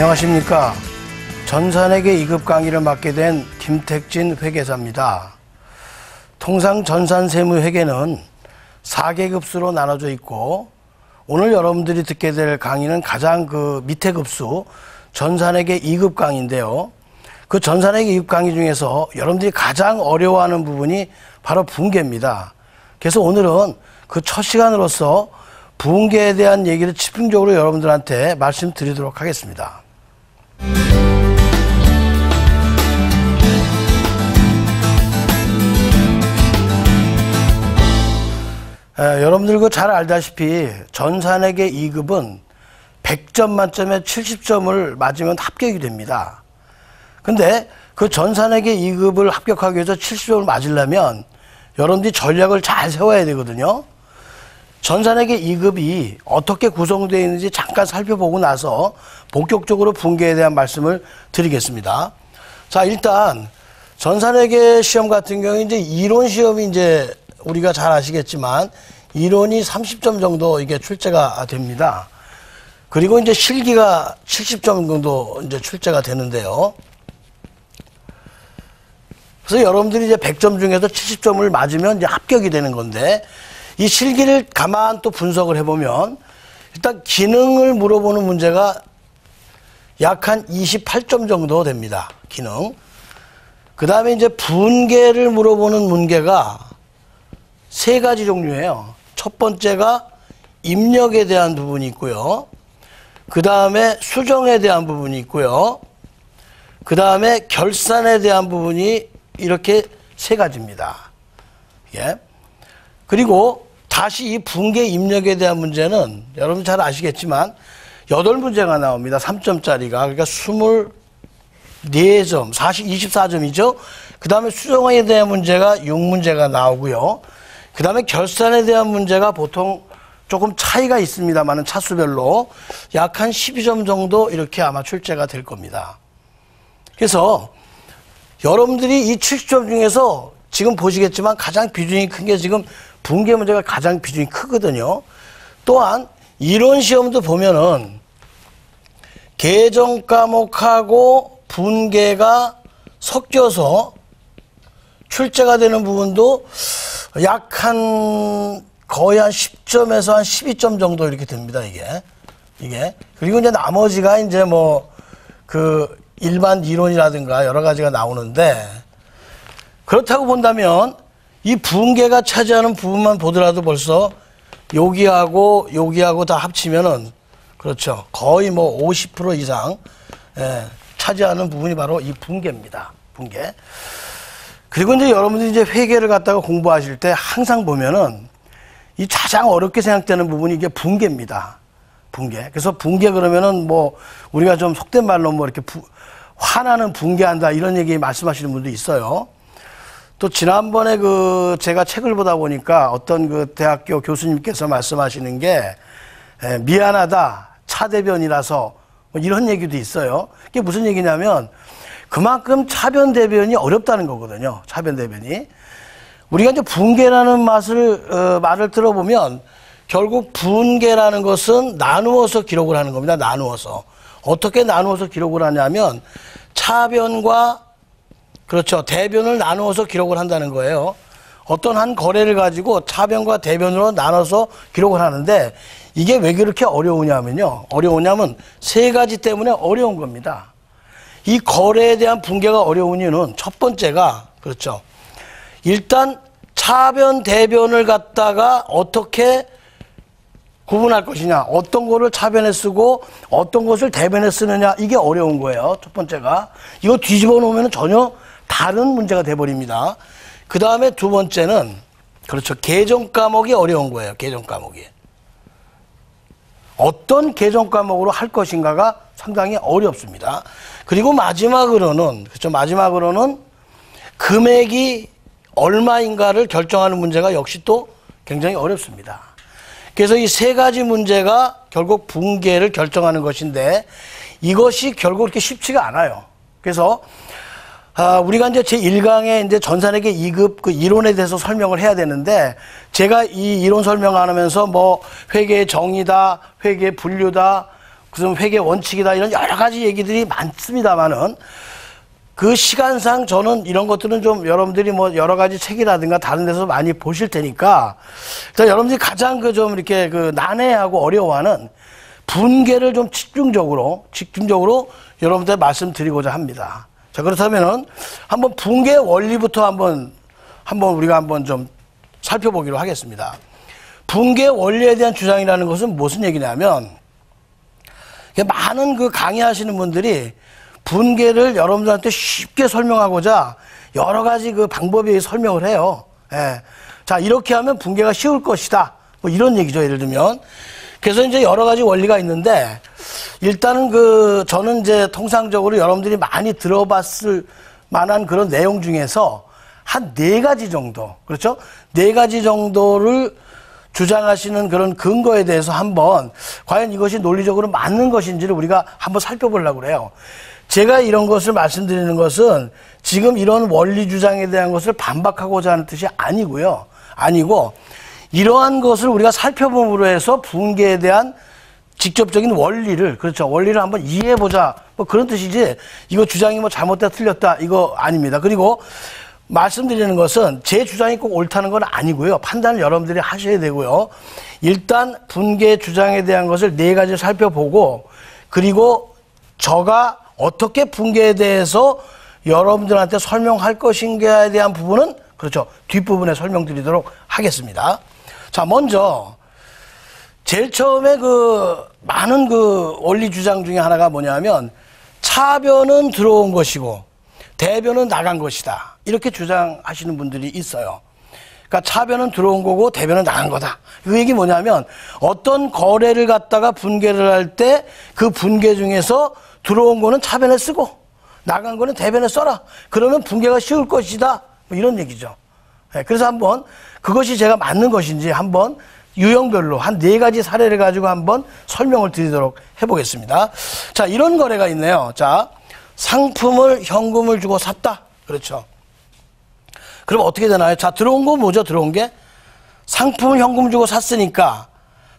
안녕하십니까. 전산회계 2급 강의를 맡게 된 김택진 회계사입니다. 통상 전산세무회계는 4계급수로 나눠져 있고, 오늘 여러분들이 듣게 될 강의는 가장 그 밑에 급수 전산회계 2급 강의인데요. 그 전산회계 2급 강의 중에서 여러분들이 가장 어려워하는 부분이 바로 분계입니다. 그래서 오늘은 그 첫 시간으로서 분계에 대한 얘기를 집중적으로 여러분들한테 말씀드리도록 하겠습니다. 여러분들 잘 알다시피 전산회계 2급은 100점 만점에 70점을 맞으면 합격이 됩니다. 근데 그 전산회계 2급을 합격하기 위해서 70점을 맞으려면 여러분들이 전략을 잘 세워야 되거든요. 전산회계 2급이 어떻게 구성되어 있는지 잠깐 살펴보고 나서 본격적으로 분계에 대한 말씀을 드리겠습니다. 자, 일단 전산회계 시험 같은 경우에 이제 이론 시험이 이제 우리가 잘 아시겠지만 이론이 30점 정도 이게 출제가 됩니다. 그리고 이제 실기가 70점 정도 이제 출제가 되는데요. 그래서 여러분들이 이제 100점 중에서 70점을 맞으면 이제 합격이 되는 건데, 이 실기를 가만 또 분석을 해보면 일단 기능을 물어보는 문제가 약 한 28점 정도 됩니다. 기능. 그 다음에 이제 분계를 물어보는 문제가 세 가지 종류예요. 첫 번째가 입력에 대한 부분이 있고요. 그 다음에 수정에 대한 부분이 있고요. 그 다음에 결산에 대한 부분이 이렇게 세 가지입니다. 예. 그리고 다시 이 분계 입력에 대한 문제는 여러분 잘 아시겠지만 8문제가 나옵니다. 3점짜리가. 그러니까 24점, 24점이죠. 그 다음에 수정에 대한 문제가 6문제가 나오고요. 그 다음에 결산에 대한 문제가 보통 조금 차이가 있습니다만 차수별로 약 한 12점 정도 이렇게 아마 출제가 될 겁니다. 그래서 여러분들이 이 70점 중에서 지금 보시겠지만 가장 비중이 큰 게 지금 분계 문제가 가장 비중이 크거든요. 또한 이론 시험도 보면은 계정 과목하고 분계가 섞여서 출제가 되는 부분도 약 거의 한 10점에서 한 12점 정도 이렇게 됩니다, 이게. 그리고 이제 나머지가 이제 그 일반 이론이라든가 여러 가지가 나오는데, 그렇다고 본다면 이 분계가 차지하는 부분만 보더라도 벌써 여기하고 다 합치면은, 그렇죠, 거의 50% 이상 차지하는 부분이 바로 이 분계입니다. 분계. 그리고 이제 여러분들이 이제 회계를 갖다가 공부하실 때 항상 보면은 이 가장 어렵게 생각되는 부분이 이게 분계입니다. 분계. 그래서 분계 그러면은 우리가 좀 속된 말로 이렇게 화나는 분계한다 이런 얘기 말씀하시는 분도 있어요. 또 지난번에 제가 책을 보다 보니까 어떤 그 대학교 교수님께서 말씀하시는 게 미안하다, 차대변이라서 이런 얘기도 있어요. 그게 무슨 얘기냐면 그만큼 차변대변이 어렵다는 거거든요. 차변대변이. 우리가 이제 분계라는 말을 들어보면 결국 분계라는 것은 나누어서 기록을 하는 겁니다. 나누어서. 어떻게 나누어서 기록을 하냐면 차변과, 그렇죠, 대변을 나누어서 기록을 한다는 거예요. 어떤 한 거래를 가지고 차변과 대변으로 나눠서 기록을 하는데, 이게 왜 그렇게 어려우냐면 세 가지 때문에 어려운 겁니다. 이 거래에 대한 분계가 어려운 이유는 첫 번째가, 그렇죠, 일단 차변 대변을 갖다가 어떻게 구분할 것이냐, 어떤 거를 차변에 쓰고 어떤 것을 대변에 쓰느냐, 이게 어려운 거예요. 첫 번째가. 이거 뒤집어 놓으면 전혀 다른 문제가 돼버립니다. 그 다음에 두 번째는, 그렇죠, 계정 과목이 어려운 거예요. 계정 과목이. 어떤 계정 과목으로 할 것인가가 상당히 어렵습니다. 그리고 마지막으로는 금액이 얼마인가를 결정하는 문제가 역시 또 굉장히 어렵습니다. 그래서 이 세 가지 문제가 결국 분계를 결정하는 것인데, 이것이 결국 그렇게 쉽지가 않아요. 그래서 우리가 이제 제1강에 이제 전산회계 2급 그 이론에 대해서 설명을 해야 되는데, 제가 이 이론 설명하면서 회계의 정의다, 회계의 분류다, 무슨 회계 원칙이다 이런 여러 가지 얘기들이 많습니다만은 그 시간상 저는 이런 것들은 좀 여러분들이 뭐 여러 가지 책이라든가 다른 데서 많이 보실 테니까 일단 여러분들이 가장 그 좀 이렇게 그 난해하고 어려워하는 분계를 좀 집중적으로 여러분들 말씀드리고자 합니다. 자, 그렇다면은 한번 분계 원리부터 한번 우리가 한번 좀 살펴보기로 하겠습니다. 분계 원리에 대한 주장이라는 것은 무슨 얘기냐면 많은 그 강의하시는 분들이 분계를 여러분들한테 쉽게 설명하고자 여러 가지 그 방법에 설명을 해요. 예. 자, 이렇게 하면 분계가 쉬울 것이다. 뭐 이런 얘기죠. 예를 들면. 그래서 이제 여러 가지 원리가 있는데 일단은 그 저는 이제 통상적으로 여러분들이 많이 들어봤을 만한 그런 내용 중에서 한 4가지 정도, 그렇죠? 4가지 정도를 주장하시는 그런 근거에 대해서 한번 과연 이것이 논리적으로 맞는 것인지를 우리가 한번 살펴보려고 그래요. 제가 이런 것을 말씀드리는 것은 지금 이런 원리 주장에 대한 것을 반박하고자 하는 뜻이 아니고요. 아니고 이러한 것을 우리가 살펴봄으로 해서 분계에 대한 직접적인 원리를, 그렇죠. 원리를 한번 이해해보자. 뭐 그런 뜻이지, 이거 주장이 뭐 잘못됐다, 틀렸다, 이거 아닙니다. 그리고 말씀드리는 것은 제 주장이 꼭 옳다는 건 아니고요. 판단을 여러분들이 하셔야 되고요. 일단 분계 주장에 대한 것을 4가지 살펴보고, 그리고 저가 어떻게 분계에 대해서 여러분들한테 설명할 것인가에 대한 부분은, 그렇죠. 뒷부분에 설명드리도록 하겠습니다. 자, 먼저 제일 처음에 그 많은 그 원리 주장 중에 하나가 뭐냐면 차변은 들어온 것이고 대변은 나간 것이다. 이렇게 주장하시는 분들이 있어요. 그러니까 차변은 들어온 거고 대변은 나간 거다. 그 얘기 뭐냐면 어떤 거래를 갖다가 분계를 할 때 그 분계 중에서 들어온 거는 차변에 쓰고 나간 거는 대변에 써라. 그러면 분계가 쉬울 것이다. 뭐 이런 얘기죠. 그래서 한번 그것이 제가 맞는 것인지 한번 유형별로 한 4가지 사례를 가지고 한번 설명을 드리도록 해보겠습니다. 자, 이런 거래가 있네요. 자, 상품을 현금을 주고 샀다. 그렇죠. 그럼 어떻게 되나요? 자, 들어온 거 뭐죠? 들어온 게 상품을 현금 주고 샀으니까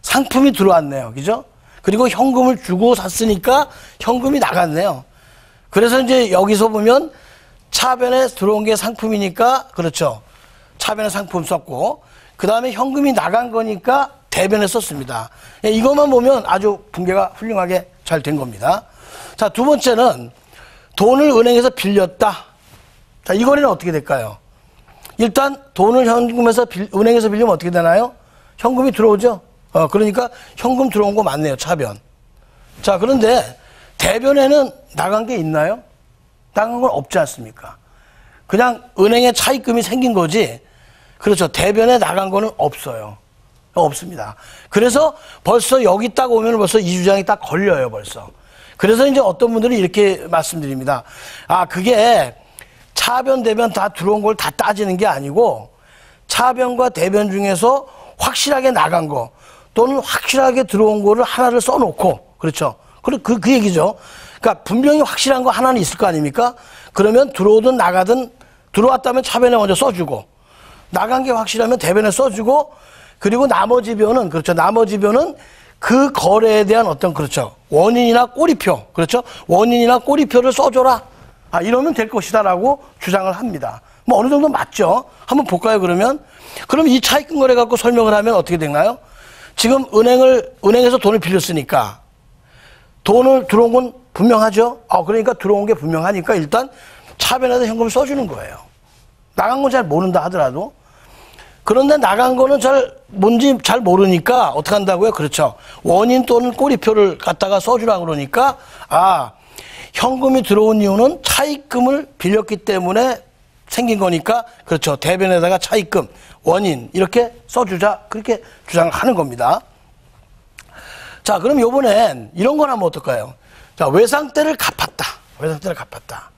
상품이 들어왔네요. 그죠? 그리고 현금을 주고 샀으니까 현금이 나갔네요. 그래서 이제 여기서 보면 차변에 들어온 게 상품이니까, 그렇죠. 차변에 상품 썼고, 그 다음에 현금이 나간 거니까 대변에 썼습니다. 이것만 보면 아주 분계가 훌륭하게 잘 된 겁니다. 자, 두 번째는 돈을 은행에서 빌렸다. 자, 이 거래는 어떻게 될까요? 일단 돈을 은행에서 빌리면 어떻게 되나요? 현금이 들어오죠. 그러니까 현금 들어온 거 맞네요. 차변. 자, 그런데 대변에는 나간 게 있나요? 나간 건 없지 않습니까? 그냥 은행에 차입금이 생긴 거지. 그렇죠. 대변에 나간 거는 없어요. 없습니다. 그래서 벌써 여기 딱 오면 벌써 이 주장이 딱 걸려요, 벌써. 그래서 이제 어떤 분들은 이렇게 말씀드립니다. 아, 그게 차변, 대변 다 들어온 걸 다 따지는 게 아니고 차변과 대변 중에서 확실하게 나간 거 또는 확실하게 들어온 거를 하나를 써놓고, 그렇죠. 그 얘기죠. 그러니까 분명히 확실한 거 하나는 있을 거 아닙니까? 그러면 들어오든 나가든 들어왔다면 차변에 먼저 써주고 나간 게 확실하면 대변에 써주고 그리고 나머지 변은, 그렇죠. 나머지 변은 그 거래에 대한 어떤, 그렇죠. 원인이나 꼬리표, 그렇죠. 원인이나 꼬리표를 써줘라. 아, 이러면 될 것이다라고 주장을 합니다. 뭐 어느 정도 맞죠? 한번 볼까요, 그러면? 그럼 이 차익금 거래 갖고 설명을 하면 어떻게 되나요? 지금 은행에서 돈을 빌렸으니까 돈을 들어온 건 분명하죠? 그러니까 들어온 게 분명하니까 일단 차변에다 현금을 써주는 거예요. 나간 건 잘 모른다 하더라도. 그런데 나간 거는 뭔지 잘 모르니까 어떻게 한다고요? 그렇죠. 원인 또는 꼬리표를 갖다가 써주라고 그러니까, 현금이 들어온 이유는 차입금을 빌렸기 때문에 생긴 거니까, 그렇죠. 대변에다가 차입금, 원인, 이렇게 써주자. 그렇게 주장을 하는 겁니다. 자, 그럼 요번엔 이런 건 하면 어떨까요? 자, 외상대를 갚았다. 외상대를 갚았다.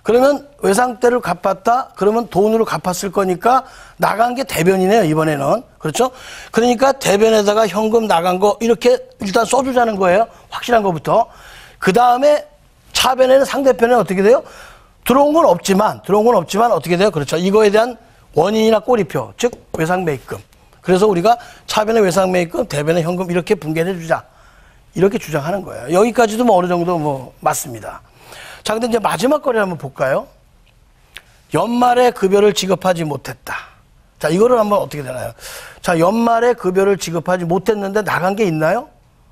그러면 외상대를 갚았다. 그러면 돈으로 갚았을 거니까 나간 게 대변이네요, 이번에는. 그렇죠? 그러니까 대변에다가 현금 나간 거 이렇게 일단 써주자는 거예요. 확실한 거부터. 그 다음에 차변에는 상대편에는 어떻게 돼요? 들어온 건 없지만 어떻게 돼요? 그렇죠. 이거에 대한 원인이나 꼬리표, 즉 외상매입금. 그래서 우리가 차변에 외상매입금, 대변에 현금 이렇게 분계를 해주자. 이렇게 주장하는 거예요. 여기까지도 뭐 어느 정도 뭐 맞습니다. 자, 근데 이제 마지막 거를 한번 볼까요? 연말에 급여를 지급하지 못했다. 자, 이거를 한번 어떻게 되나요? 자, 연말에 급여를 지급하지 못했는데 나간 게 있나요?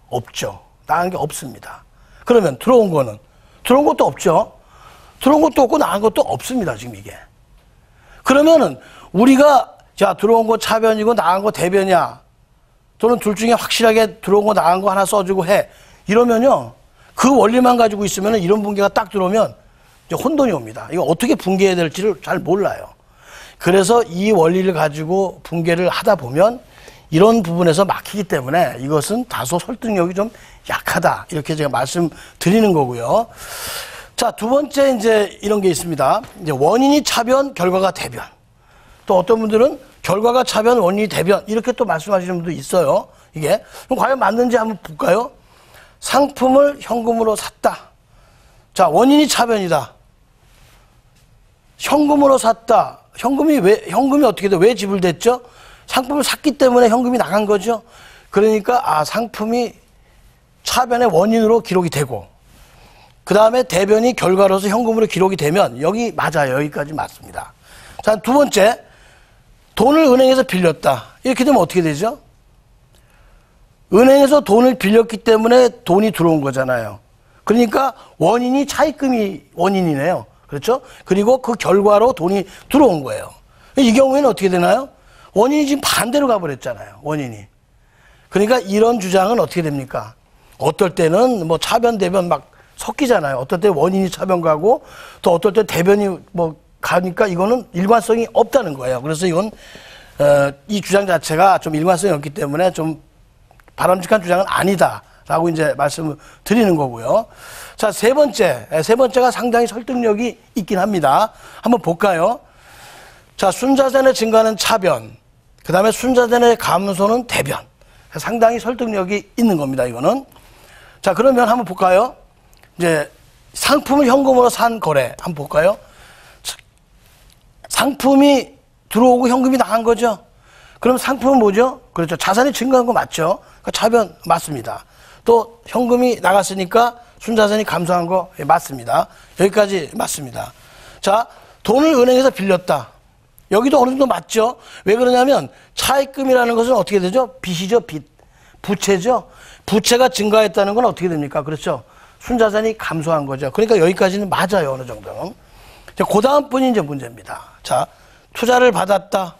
없죠. 나간 게 없습니다. 그러면 들어온 거는? 들어온 것도 없죠. 들어온 것도 없고 나간 것도 없습니다. 지금 이게. 그러면은 우리가 자, 들어온 거 차변이고 나간 거 대변이야. 또는 둘 중에 확실하게 들어온 거 나간 거 하나 써주고 해. 이러면요. 그 원리만 가지고 있으면은 이런 분계가 딱 들어오면 이제 혼돈이 옵니다. 이거 어떻게 분계해야 될지를 잘 몰라요. 그래서 이 원리를 가지고 분계를 하다 보면 이런 부분에서 막히기 때문에 이것은 다소 설득력이 좀 약하다. 이렇게 제가 말씀드리는 거고요. 자, 두 번째 이제 이런 게 있습니다. 이제 원인이 차변, 결과가 대변. 또 어떤 분들은 결과가 차변, 원인이 대변. 이렇게 또 말씀하시는 분도 있어요. 이게. 그럼 과연 맞는지 한번 볼까요? 상품을 현금으로 샀다. 자, 원인이 차변이다. 현금으로 샀다. 현금이 어떻게 돼? 왜 지불됐죠? 상품을 샀기 때문에 현금이 나간 거죠. 그러니까, 상품이 차변의 원인으로 기록이 되고, 그 다음에 대변이 결과로서 현금으로 기록이 되면, 여기 맞아요. 여기까지 맞습니다. 자, 두 번째. 돈을 은행에서 빌렸다. 이렇게 되면 어떻게 되죠? 은행에서 돈을 빌렸기 때문에 돈이 들어온 거잖아요. 그러니까 원인이 차입금이 원인이네요. 그렇죠? 그리고 그 결과로 돈이 들어온 거예요. 이 경우에는 어떻게 되나요? 원인이 지금 반대로 가버렸잖아요. 원인이. 그러니까 이런 주장은 어떻게 됩니까? 어떨 때는 뭐 차변, 대변 막 섞이잖아요. 어떨 때 원인이 차변 가고 또 어떨 때 대변이 뭐 가니까 이거는 일관성이 없다는 거예요. 그래서 이건 이 주장 자체가 좀 일관성이 없기 때문에 좀 바람직한 주장은 아니다라고 이제 말씀을 드리는 거고요. 자, 세 번째가 상당히 설득력이 있긴 합니다. 한번 볼까요? 자, 순자산의 증가는 차변, 그 다음에 순자산의 감소는 대변. 상당히 설득력이 있는 겁니다. 이거는. 자, 그러면 한번 볼까요? 이제 상품을 현금으로 산 거래 한번 볼까요? 상품이 들어오고 현금이 나간 거죠. 그럼 상품은 뭐죠? 그렇죠. 자산이 증가한 거 맞죠? 그러니까 차변 맞습니다. 또 현금이 나갔으니까 순자산이 감소한 거 맞습니다. 여기까지 맞습니다. 자, 돈을 은행에서 빌렸다. 여기도 어느 정도 맞죠? 왜 그러냐면 차입금이라는 것은 어떻게 되죠? 빚이죠, 빚. 부채죠. 부채가 증가했다는 건 어떻게 됩니까? 그렇죠. 순자산이 감소한 거죠. 그러니까 여기까지는 맞아요, 어느 정도는. 그 다음 분이 이제 문제입니다. 자, 투자를 받았다.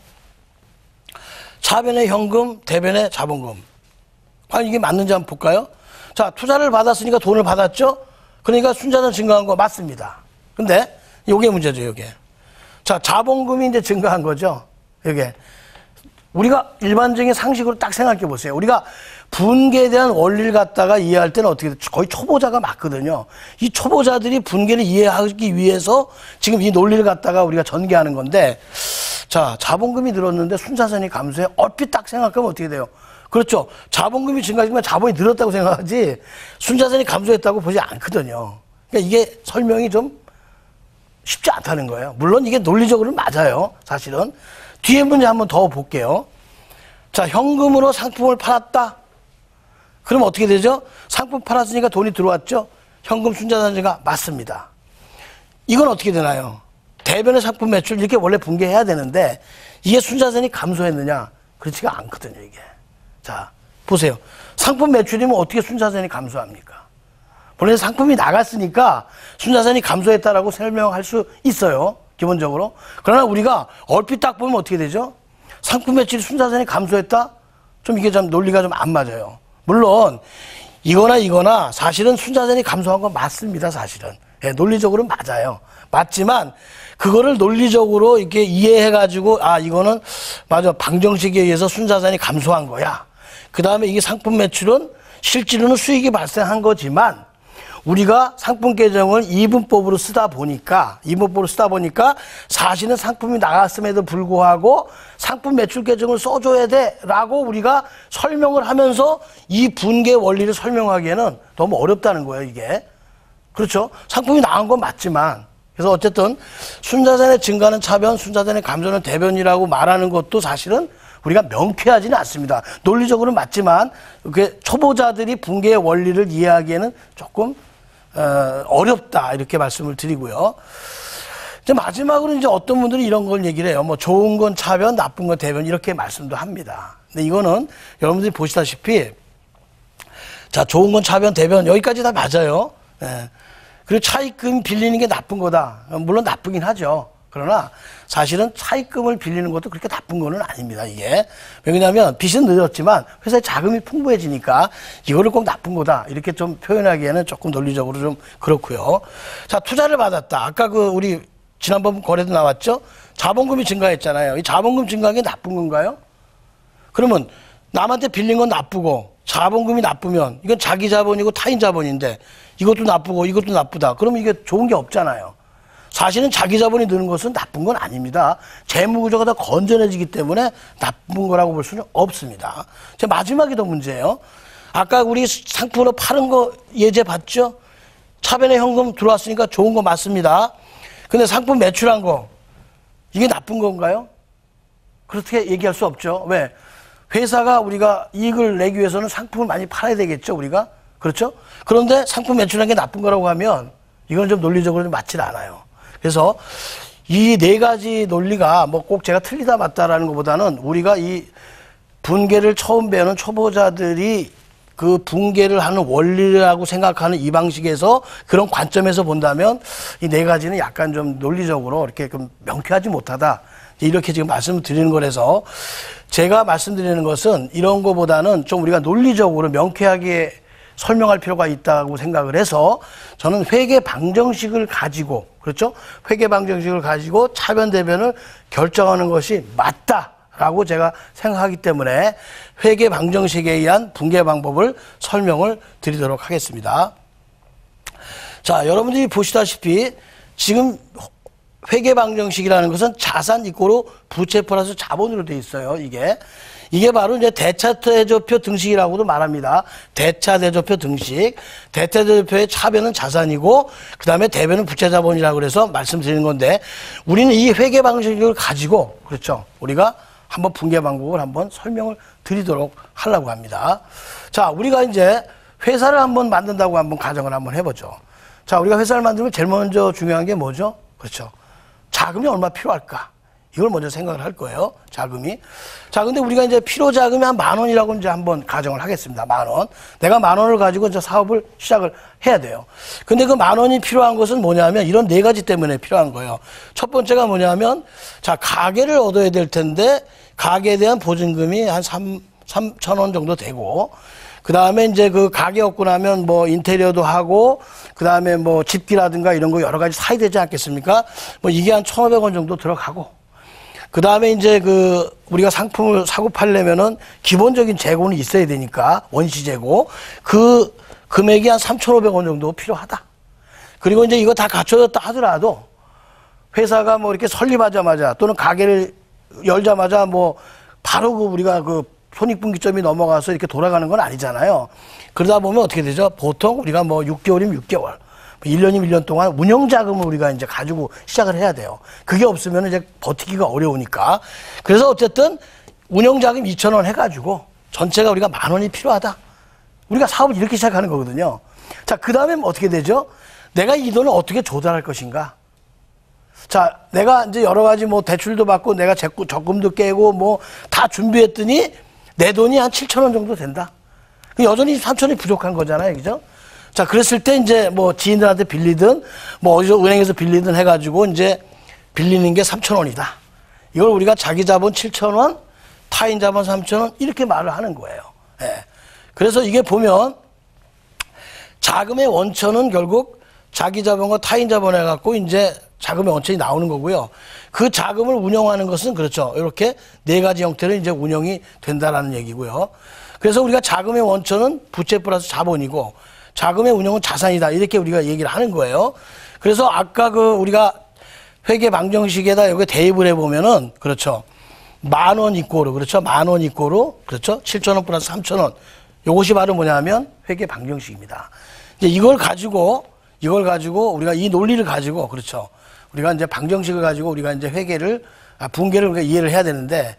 차변의 현금, 대변의 자본금. 과연 이게 맞는지 한번 볼까요? 자, 투자를 받았으니까 돈을 받았죠? 그러니까 순자산 증가한 거 맞습니다. 근데 요게 문제죠, 요게. 자, 자본금이 이제 증가한 거죠. 요게. 우리가 일반적인 상식으로 딱 생각해 보세요. 우리가 분계에 대한 원리를 갖다가 이해할 때는 어떻게 돼? 거의 초보자가 맞거든요. 이 초보자들이 분계를 이해하기 위해서 지금 이 논리를 갖다가 우리가 전개하는 건데, 자, 자본금이 늘었는데 순자산이 감소해. 얼핏 딱 생각하면 어떻게 돼요? 그렇죠. 자본금이 증가하지만 자본이 늘었다고 생각하지 순자산이 감소했다고 보지 않거든요. 그러니까 이게 설명이 좀 쉽지 않다는 거예요. 물론 이게 논리적으로는 맞아요. 사실은. 뒤에 문제 한번 더 볼게요. 자, 현금으로 상품을 팔았다. 그럼 어떻게 되죠? 상품 팔았으니까 돈이 들어왔죠? 현금 순자산 증가 맞습니다. 이건 어떻게 되나요? 대변의 상품 매출 이렇게 원래 분계해야 되는데 이게 순자산이 감소했느냐? 그렇지가 않거든요, 이게. 자, 보세요. 상품 매출이면 어떻게 순자산이 감소합니까? 본래 상품이 나갔으니까 순자산이 감소했다라고 설명할 수 있어요. 기본적으로. 그러나 우리가 얼핏 딱 보면 어떻게 되죠? 상품 매출이 순자산이 감소했다? 좀 이게 좀 논리가 좀 안 맞아요. 물론 이거나 사실은 순자산이 감소한 건 맞습니다. 사실은. 예, 논리적으로는 맞아요. 맞지만 그거를 논리적으로 이렇게 이해해가지고 이거는 맞아. 방정식에 의해서 순자산이 감소한 거야. 그 다음에 이게 상품 매출은 실제로는 수익이 발생한 거지만 우리가 상품 계정을 이분법으로 쓰다 보니까 사실은 상품이 나갔음에도 불구하고 상품 매출 계정을 써줘야 돼라고 우리가 설명을 하면서 이 분계 원리를 설명하기에는 너무 어렵다는 거예요, 이게. 그렇죠? 상품이 나간 건 맞지만 그래서 어쨌든 순자산의 증가는 차변, 순자산의 감소는 대변이라고 말하는 것도 사실은 우리가 명쾌하지는 않습니다. 논리적으로는 맞지만 그 초보자들이 붕괴의 원리를 이해하기에는 조금 어렵다 이렇게 말씀을 드리고요. 이제 마지막으로 이제 어떤 분들이 이런 걸 얘기를 해요. 뭐 좋은 건 차변, 나쁜 건 대변 이렇게 말씀도 합니다. 근데 이거는 여러분들이 보시다시피 자, 좋은 건 차변, 대변 여기까지 다 맞아요. 예. 그리고 차입금 빌리는 게 나쁜 거다. 물론 나쁘긴 하죠. 그러나 사실은 차입금을 빌리는 것도 그렇게 나쁜 거는 아닙니다. 이게 왜냐하면 빚은 늘었지만 회사의 자금이 풍부해지니까 이거를 꼭 나쁜 거다 이렇게 좀 표현하기에는 조금 논리적으로 좀 그렇고요. 자, 투자를 받았다. 아까 그 우리 지난번 거래도 나왔죠. 자본금이 증가했잖아요. 이 자본금 증가한 게 나쁜 건가요? 그러면 남한테 빌린 건 나쁘고 자본금이 나쁘면 이건 자기 자본이고 타인 자본인데 이것도 나쁘고 이것도 나쁘다. 그러면 이게 좋은 게 없잖아요. 사실은 자기 자본이 느는 것은 나쁜 건 아닙니다. 재무 구조가 더 건전해지기 때문에 나쁜 거라고 볼 수는 없습니다. 제 마지막이 더 문제예요. 아까 우리 상품으로 파는 거 예제 봤죠? 차변에 현금 들어왔으니까 좋은 거 맞습니다. 근데 상품 매출한 거 이게 나쁜 건가요? 그렇게 얘기할 수 없죠. 왜? 회사가 우리가 이익을 내기 위해서는 상품을 많이 팔아야 되겠죠, 우리가? 그렇죠? 그런데 상품 매출한 게 나쁜 거라고 하면 이건 좀 논리적으로 좀 맞질 않아요. 그래서 이 네 가지 논리가 뭐 꼭 제가 틀리다 맞다라는 것보다는 우리가 이 분계를 처음 배우는 초보자들이 그 분계를 하는 원리라고 생각하는 이 방식에서 그런 관점에서 본다면 이 네 가지는 약간 좀 논리적으로 이렇게 좀 명쾌하지 못하다. 이렇게 지금 말씀을 드리는 거라서 제가 말씀드리는 것은 이런 거보다는 좀 우리가 논리적으로 명쾌하게 설명할 필요가 있다고 생각을 해서 저는 회계 방정식을 가지고 그렇죠? 회계 방정식을 가지고 차변 대변을 결정하는 것이 맞다라고 제가 생각하기 때문에 회계 방정식에 의한 분계 방법을 설명을 드리도록 하겠습니다. 자, 여러분들이 보시다시피 지금 회계 방정식이라는 것은 자산 이꼬로 부채 플러스 자본으로 돼 있어요. 이게 바로 이제 대차대조표 등식이라고도 말합니다. 대차대조표 등식. 대차대조표의 차변은 자산이고 그다음에 대변은 부채 자본이라고 그래서 말씀드리는 건데 우리는 이 회계 방식을 가지고 그렇죠. 우리가 한번 분계 방법을 한번 설명을 드리도록 하려고 합니다. 자, 우리가 이제 회사를 한번 만든다고 한번 가정을 한번 해보죠. 자, 우리가 회사를 만들면 제일 먼저 중요한 게 뭐죠? 그렇죠. 자금이 얼마 필요할까? 이걸 먼저 생각을 할 거예요. 자금이. 자, 근데 우리가 이제 필요 자금이 한 10,000원이라고 이제 한번 가정을 하겠습니다. 10,000원. 내가 10,000원을 가지고 이제 사업을 시작을 해야 돼요. 근데 그 10,000원이 필요한 것은 뭐냐면 이런 네 가지 때문에 필요한 거예요. 첫 번째가 뭐냐면 자, 가게를 얻어야 될 텐데 가게에 대한 보증금이 한 3,000원 정도 되고 그 다음에 이제 그 가게 얻고 나면 뭐 인테리어도 하고 그 다음에 뭐 집기라든가 이런 거 여러 가지 사야 되지 않겠습니까? 뭐 이게 한 1,500원 정도 들어가고 그 다음에 이제 그 우리가 상품을 사고 팔려면은 기본적인 재고는 있어야 되니까 원시 재고 그 금액이 한 3,500원 정도 필요하다. 그리고 이제 이거 다 갖춰졌다 하더라도 회사가 뭐 이렇게 설립하자마자 또는 가게를 열자마자 뭐 바로 그 우리가 그 손익분기점이 넘어가서 이렇게 돌아가는 건 아니잖아요. 그러다 보면 어떻게 되죠? 보통 우리가 뭐 6개월이면 6개월, 1년이면 1년 동안 운영자금을 우리가 이제 가지고 시작을 해야 돼요. 그게 없으면 이제 버티기가 어려우니까. 그래서 어쨌든 운영자금 2,000원 해가지고 전체가 우리가 10,000원이 필요하다. 우리가 사업을 이렇게 시작하는 거거든요. 자, 그 다음에 어떻게 되죠? 내가 이 돈을 어떻게 조달할 것인가? 자, 내가 이제 여러 가지 뭐 대출도 받고 내가 적금도 깨고 뭐 다 준비했더니 내 돈이 한 7,000원 정도 된다. 여전히 3,000원이 부족한 거잖아요. 그죠? 자, 그랬을 때 이제 뭐 지인들한테 빌리든 뭐 어디서 은행에서 빌리든 해가지고 이제 빌리는 게 3,000원이다. 이걸 우리가 자기 자본 7,000원, 타인 자본 3,000원 이렇게 말을 하는 거예요. 예. 그래서 이게 보면 자금의 원천은 결국 자기 자본과 타인 자본 해갖고 이제 자금의 원천이 나오는 거고요. 그 자금을 운영하는 것은 그렇죠. 이렇게 네 가지 형태로 이제 운영이 된다라는 얘기고요. 그래서 우리가 자금의 원천은 부채 플러스 자본이고 자금의 운영은 자산이다. 이렇게 우리가 얘기를 하는 거예요. 그래서 아까 그 우리가 회계 방정식에다 여기 대입을 해보면은 그렇죠. 10,000원 이꼬로 그렇죠. 10,000원 이꼬로 그렇죠. 7,000원 플러스 3,000원. 이것이 바로 뭐냐면 회계 방정식입니다. 이제 이걸 가지고 우리가 이 논리를 가지고 그렇죠. 우리가 이제 방정식을 가지고 우리가 이제 분계를 우리가 이해를 해야 되는데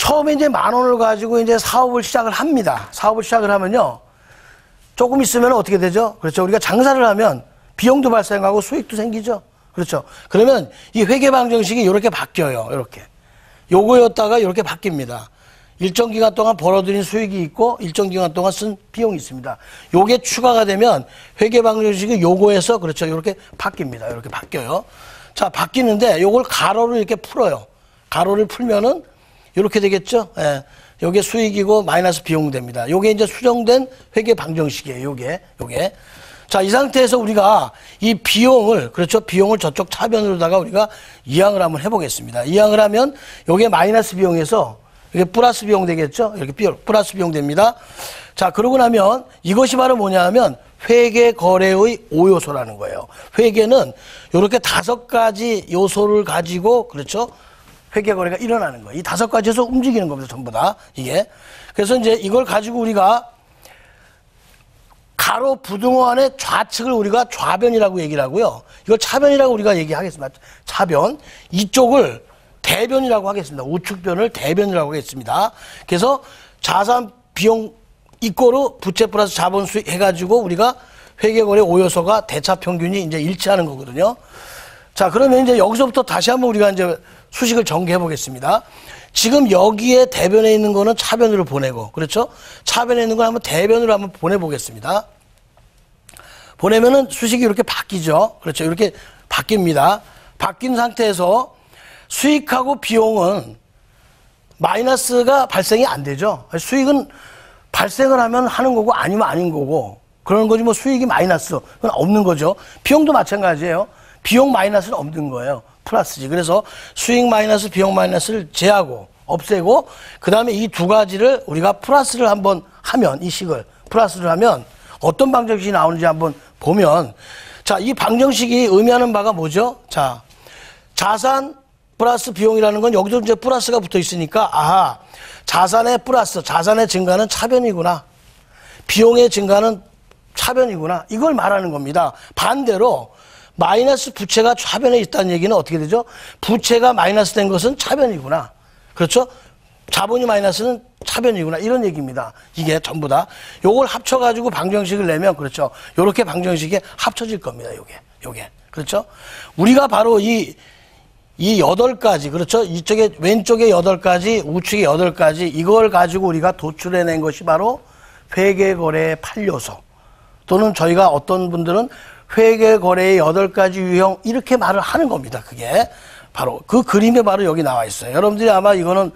처음에 이제 10,000원을 가지고 이제 사업을 시작을 합니다. 사업을 시작을 하면요. 조금 있으면 어떻게 되죠? 그렇죠. 우리가 장사를 하면 비용도 발생하고 수익도 생기죠. 그렇죠. 그러면 이 회계방정식이 이렇게 바뀌어요. 이렇게. 요거였다가 이렇게 바뀝니다. 일정 기간 동안 벌어들인 수익이 있고 일정 기간 동안 쓴 비용이 있습니다. 요게 추가가 되면 회계방정식이 요거에서 그렇죠. 이렇게 바뀝니다. 이렇게 바뀌어요. 자, 바뀌는데 요걸 가로를 이렇게 풀어요. 가로를 풀면은 이렇게 되겠죠. 예. 요게 수익이고 마이너스 비용 됩니다. 요게 이제 수정된 회계방정식이에요. 요게. 자, 이 상태에서 우리가 이 비용을, 그렇죠. 비용을 저쪽 차변으로다가 우리가 이항을 한번 해보겠습니다. 이항을 하면 요게 마이너스 비용에서 이게 플러스 비용 되겠죠. 이렇게 플러스 비용 됩니다. 자, 그러고 나면 이것이 바로 뭐냐 하면 회계 거래의 5요소라는 거예요. 회계는 이렇게 5가지 요소를 가지고, 그렇죠. 회계 거래가 일어나는 거예요. 이 5가지에서 움직이는 겁니다. 전부 다. 이게. 그래서 이제 이걸 가지고 우리가 가로 부등호 안의 좌측을 우리가 좌변이라고 얘기를 하고요. 이걸 차변이라고 우리가 얘기하겠습니다. 차변. 이쪽을 대변이라고 하겠습니다. 우측변을 대변이라고 하겠습니다. 그래서 자산 비용 이꼬르 부채 플러스 자본 수익 해가지고 우리가 회계거래 5요소가 대차 평균이 이제 일치하는 거거든요. 자, 그러면 이제 여기서부터 다시 한번 우리가 이제 수식을 전개해 보겠습니다. 지금 여기에 대변에 있는 거는 차변으로 보내고, 그렇죠? 차변에 있는 걸 한번 대변으로 한번 보내보겠습니다. 보내면은 수식이 이렇게 바뀌죠. 그렇죠? 이렇게 바뀝니다. 바뀐 상태에서 수익하고 비용은 마이너스가 발생이 안 되죠. 수익은 발생을 하면 하는 거고 아니면 아닌 거고 그러는 거지 뭐 수익이 마이너스 그건 없는 거죠. 비용도 마찬가지예요. 비용 마이너스는 없는 거예요. 플러스지. 그래서 수익 마이너스 비용 마이너스를 제하고 없애고 그 다음에 이 두 가지를 우리가 플러스를 한번 하면 이 식을 플러스를 하면 어떤 방정식이 나오는지 한번 보면 자, 이 방정식이 의미하는 바가 뭐죠? 자, 자산 플러스 비용이라는 건 여기도 이제 플러스가 붙어 있으니까 아하, 자산의 플러스, 자산의 증가는 차변이구나. 비용의 증가는 차변이구나. 이걸 말하는 겁니다. 반대로 마이너스 부채가 차변에 있다는 얘기는 어떻게 되죠? 부채가 마이너스 된 것은 차변이구나. 그렇죠? 자본이 마이너스는 차변이구나. 이런 얘기입니다. 이게 전부 다. 요걸 합쳐가지고 방정식을 내면 그렇죠. 요렇게 방정식에 합쳐질 겁니다. 요게. 그렇죠? 우리가 바로 이 8가지, 그렇죠? 이쪽에, 왼쪽에 8가지, 우측에 8가지, 이걸 가지고 우리가 도출해낸 것이 바로 회계거래의 8요소. 또는 저희가 어떤 분들은 회계거래의 8가지 유형, 이렇게 말을 하는 겁니다. 그게. 바로, 그 그림에 바로 여기 나와 있어요. 여러분들이 아마 이거는,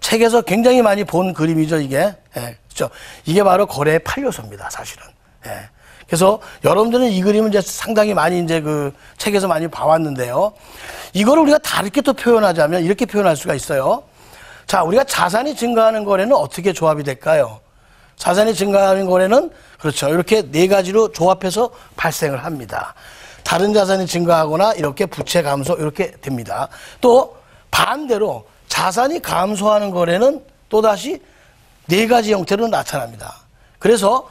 책에서 굉장히 많이 본 그림이죠, 이게. 예, 그렇죠? 이게 바로 거래의 8요소입니다, 사실은. 예. 그래서 여러분들은 이 그림은 이제 상당히 많이 이제 그 책에서 많이 봐왔는데요. 이거를 우리가 다르게 또 표현하자면 이렇게 표현할 수가 있어요. 자, 우리가 자산이 증가하는 거래는 어떻게 조합이 될까요? 자산이 증가하는 거래는 그렇죠. 이렇게 4가지로 조합해서 발생을 합니다. 다른 자산이 증가하거나 이렇게 부채 감소 이렇게 됩니다. 또 반대로 자산이 감소하는 거래는 또다시 4가지 형태로 나타납니다. 그래서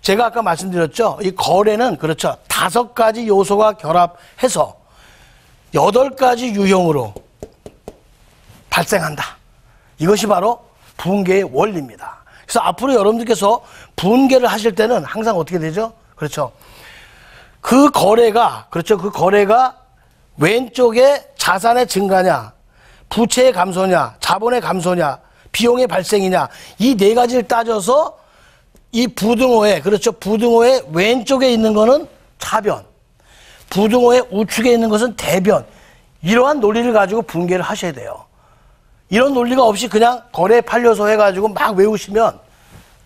제가 아까 말씀드렸죠. 이 거래는 그렇죠. 5가지 요소가 결합해서 8가지 유형으로 발생한다. 이것이 바로 분계의 원리입니다. 그래서 앞으로 여러분들께서 분계를 하실 때는 항상 어떻게 되죠? 그렇죠. 그 거래가, 그렇죠. 그 거래가 왼쪽에 자산의 증가냐, 부채의 감소냐, 자본의 감소냐, 비용의 발생이냐, 이 4가지를 따져서 이 부등호에, 그렇죠. 부등호의 왼쪽에 있는 거는 차변, 부등호의 우측에 있는 것은 대변. 이러한 논리를 가지고 분계를 하셔야 돼요. 이런 논리가 없이 그냥 거래 8요소 해가지고 막 외우시면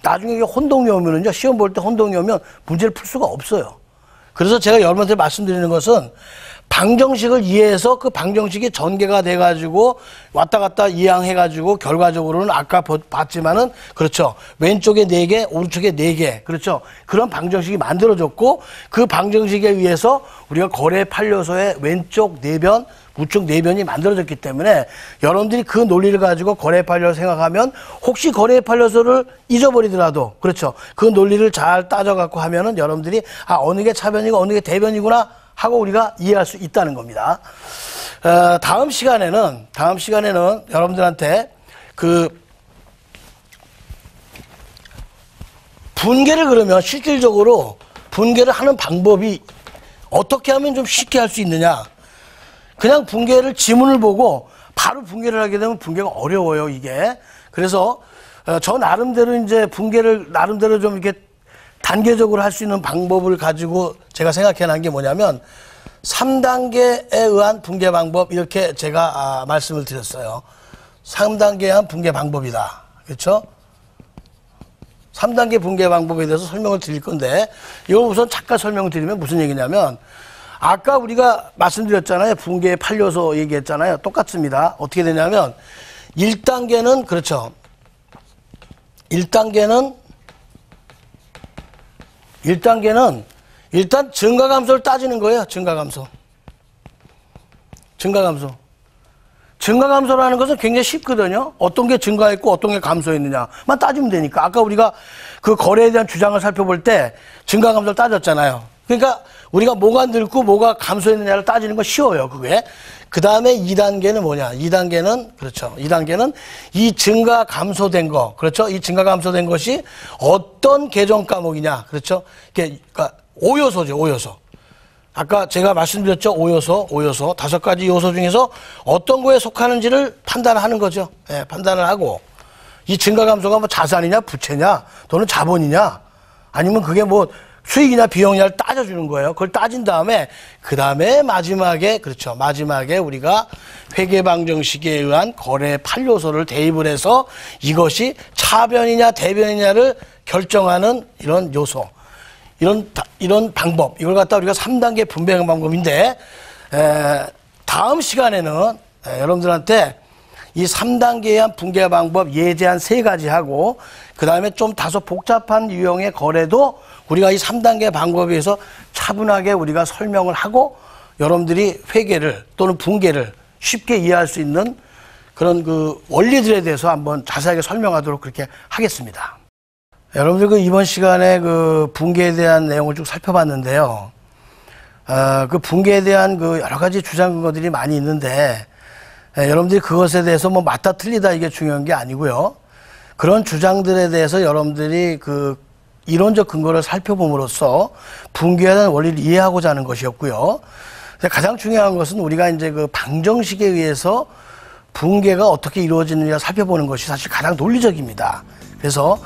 나중에 이게 혼동이 오면은요, 시험 볼 때 혼동이 오면 문제를 풀 수가 없어요. 그래서 제가 여러분한테 말씀드리는 것은 방정식을 이해해서 그 방정식이 전개가 돼가지고 왔다 갔다 이항해가지고 결과적으로는 아까 봤지만은 그렇죠. 왼쪽에 4개, 오른쪽에 4개. 그렇죠. 그런 방정식이 만들어졌고 그 방정식에 의해서 우리가 거래 8요소의 왼쪽 4변, 우측 4변이 만들어졌기 때문에 여러분들이 그 논리를 가지고 거래 8요소 생각하면 혹시 거래 8요소를 잊어버리더라도 그렇죠. 그 논리를 잘 따져갖고 하면은 여러분들이 아, 어느 게 차변이고 어느 게 대변이구나 하고 우리가 이해할 수 있다는 겁니다. 다음 시간에는 여러분들한테 그 분개를 그러면 실질적으로 분개를 하는 방법이 어떻게 하면 좀 쉽게 할 수 있느냐. 그냥 분개를 지문을 보고 바로 분개를 하게 되면 분개가 어려워요, 이게. 그래서 저 나름대로 이제 분개를 나름대로 좀 이렇게 단계적으로 할 수 있는 방법을 가지고 제가 생각해 난 게 뭐냐면 3단계에 의한 분개 방법, 이렇게 제가 말씀을 드렸어요. 3단계에 의한 분개 방법이다. 그렇죠? 3단계 분개 방법에 대해서 설명을 드릴 건데, 이거 우선 잠깐 설명을 드리면 무슨 얘기냐면, 아까 우리가 말씀드렸잖아요. 분개의 8요소 얘기했잖아요. 똑같습니다. 어떻게 되냐면 1단계는 그렇죠. 1단계는 일단 증가감소를 따지는 거예요. 증가감소라는 것은 굉장히 쉽거든요. 어떤 게 증가했고 어떤 게 감소했느냐만 따지면 되니까. 아까 우리가 그 거래에 대한 주장을 살펴볼 때 증가감소를 따졌잖아요. 그러니까 우리가 뭐가 늘고 뭐가 감소했느냐를 따지는 건 쉬워요, 그게. 그 다음에 2단계는 뭐냐. 2단계는, 그렇죠. 2단계는 이 증가 감소된 거, 그렇죠. 이 증가 감소된 것이 어떤 계정 과목이냐. 그렇죠. 그러니까 5요소죠, 5요소. 아까 제가 말씀드렸죠. 5요소. 5가지 요소 중에서 어떤 거에 속하는지를 판단하는 거죠. 예, 판단을 하고. 이 증가 감소가 뭐 자산이냐, 부채냐, 또는 자본이냐, 아니면 그게 뭐 수익이냐 비용이냐를 따져주는 거예요. 그걸 따진 다음에 그 다음에 마지막에, 그렇죠, 마지막에 우리가 회계방정식에 의한 거래 8요소를 대입을 해서 이것이 차변이냐 대변이냐를 결정하는 이런 요소, 이런 방법, 이걸 갖다 우리가 3단계 분배 방법인데, 다음 시간에는 여러분들한테 이 3단계에 의한 분개 방법 예제한 3가지 하고, 그 다음에 좀 다소 복잡한 유형의 거래도 우리가 이 3단계 방법에 의해서 차분하게 우리가 설명을 하고, 여러분들이 회계를 또는 분개를 쉽게 이해할 수 있는 그런 그 원리들에 대해서 한번 자세하게 설명하도록 그렇게 하겠습니다. 여러분들 그 이번 시간에 그 분개에 대한 내용을 쭉 살펴봤는데요. 그 분개에 대한 그 여러 가지 주장 근거들이 많이 있는데, 여러분들이 그것에 대해서 뭐 맞다 틀리다 이게 중요한 게 아니고요. 그런 주장들에 대해서 여러분들이 그 이론적 근거를 살펴봄으로써 분개에 대한 원리를 이해하고자 하는 것이었고요. 가장 중요한 것은 우리가 이제 그 방정식에 의해서 분개가 어떻게 이루어지느냐 살펴보는 것이 사실 가장 논리적입니다. 그래서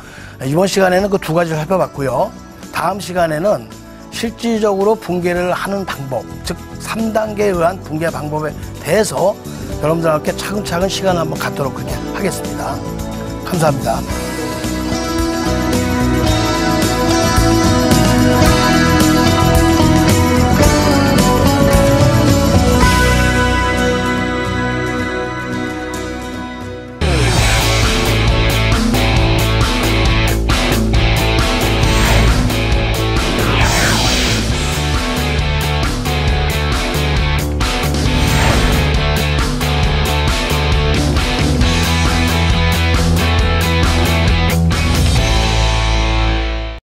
이번 시간에는 그 2가지를 살펴봤고요. 다음 시간에는 실질적으로 분개를 하는 방법, 즉 3단계에 의한 분개 방법에 대해서 여러분들과 함께 차근차근 시간을 한번 갖도록 그렇게 하겠습니다. 감사합니다.